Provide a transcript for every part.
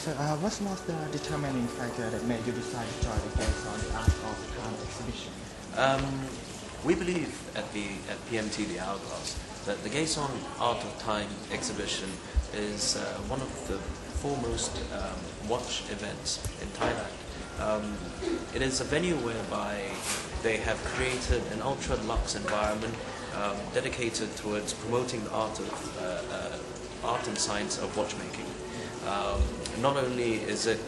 so what was the determining factor that made you decide to join the Gaysorn the Art of Time exhibition? We believe at PMT The Hour Glass that the Gaysorn Art of Time exhibition is one of the foremost watch events in Thailand. It is a venue whereby they have created an ultra-luxe environment dedicated towards promoting the art and science of watchmaking. Not only is it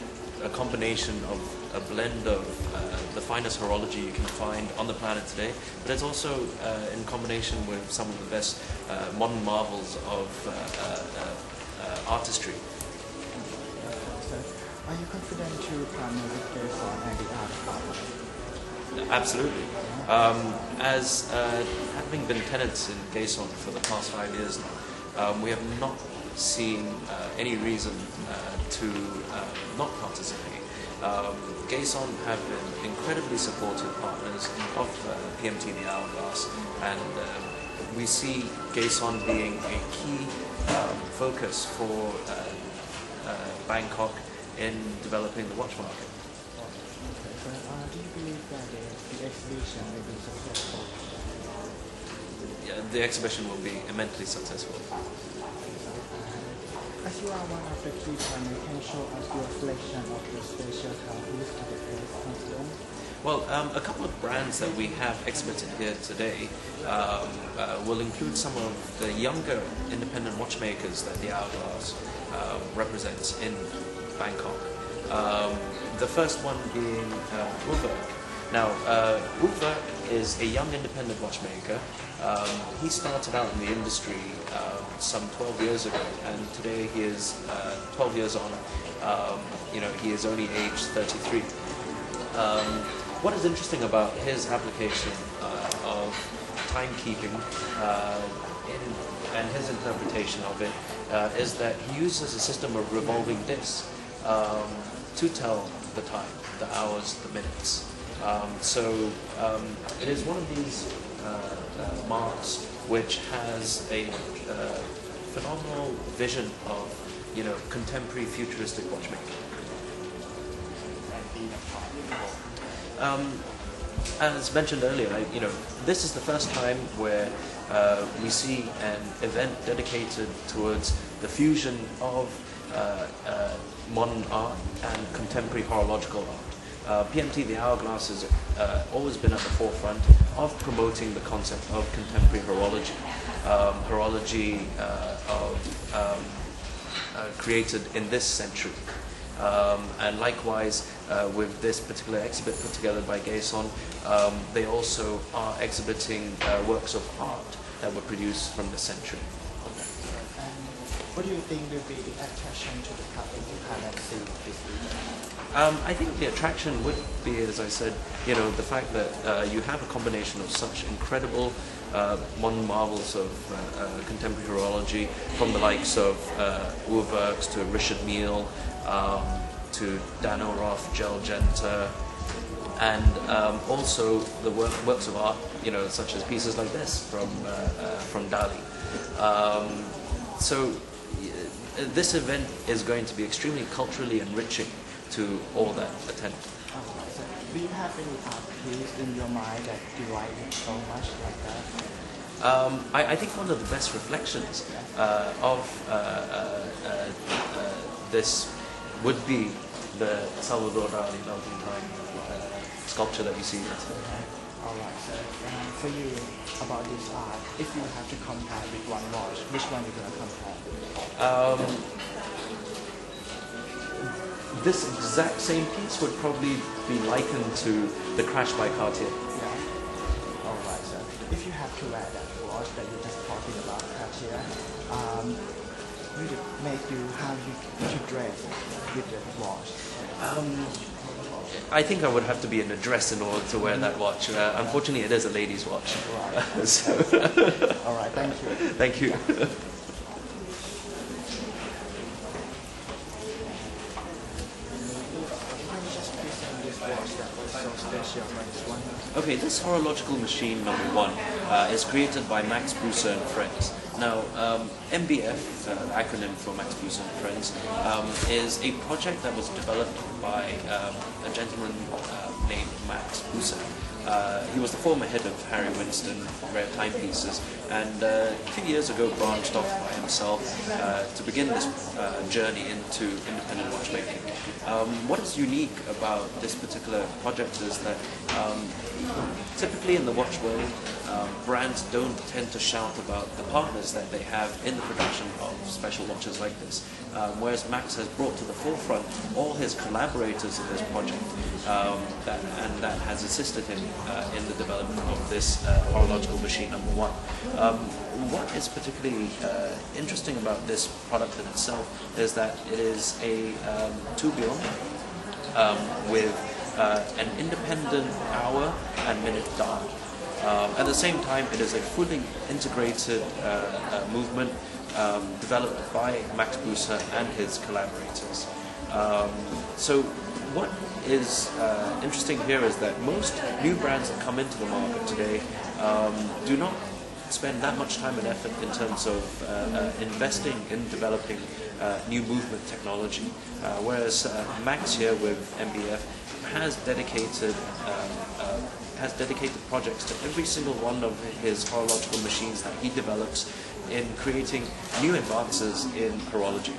a combination of a blend of the finest horology you can find on the planet today, but it's also in combination with some of the best modern marvels of artistry. So, are you confident to partner with Gaysorn and the Art of Time? Absolutely. As having been tenants in Gaysorn for the past 5 years now, we have not seen any reason to not participate. Gaysorn have been incredibly supportive partners of PMT The Hour Glass, and we see Gaysorn being a key focus for Bangkok in developing the watch market. Okay, so do you believe that the exhibition will be successful? Yeah, the exhibition will be immensely successful. As you are one of the key partners, can you show us your selection of the special cards to the president? Well, a couple of brands that we have exhibited here today will include some of the younger independent watchmakers that the Hourglass represents in Bangkok. The first one being Uberg. Now, Uberg is a young independent watchmaker. He started out in the industry some 12 years ago, and today he is 12 years on. He is only aged 33. What is interesting about his application of timekeeping and his interpretation of it is that he uses a system of revolving discs to tell the time, the hours, the minutes. It is one of these marks which has a phenomenal vision of contemporary futuristic watchmaking. As mentioned earlier, this is the first time where we see an event dedicated towards the fusion of modern art and contemporary horological art. PMT The Hourglass has always been at the forefront of promoting the concept of contemporary horology, created in this century. And likewise, with this particular exhibit put together by Gaysorn, they also are exhibiting works of art that were produced from this century. What do you think will be the attraction to the public to come and see this event? I think the attraction would be, as I said, the fact that you have a combination of such incredible modern marvels of contemporary horology, from the likes of Ubergs to Richard Mille, to Dano Roth, Gel Genta, and also the works of art, such as pieces like this from Dali. This event is going to be extremely culturally enriching to all that attend. Do you have any art piece in your mind that you like so much like that? I think one of the best reflections of this would be the Salvador Dali Melting Time sculpture that we see here today. Alright, so for you, about this art, if you have to compare with one watch, which one are you going to compare? This exact same piece would probably be likened to the Crash by Cartier. Yeah. Alright, so if you have to wear that watch that you're just talking about, Cartier, would it make you how you dress with the watch? I think I would have to be in a dress in order to wear that watch. Unfortunately, it is a lady's watch. Right. All right, thank you. Thank you. Okay, this horological machine number 1 is created by Max Buser and friends. Now, MBF, acronym for Max Buser and Friends, is a project that was developed by a gentleman named Max Buser. He was the former head of Harry Winston, Rare Timepieces, and a few years ago branched off by himself to begin this journey into independent watchmaking. What is unique about this particular project is that typically in the watch world, brands don't tend to shout about the partners that they have in the production of special watches like this, whereas Max has brought to the forefront all his collaborators in this project, that has assisted him in the development of this horological machine number one. What is particularly interesting about this product in itself is that it is a tourbillon with an independent hour and minute dial. At the same time, it is a fully integrated movement developed by Max Buser and his collaborators. So what is interesting here is that most new brands that come into the market today do not spend that much time and effort in terms of investing in developing new movement technology, whereas Max here with MBF has dedicated projects to every single one of his horological machines that he develops in creating new advances in horology.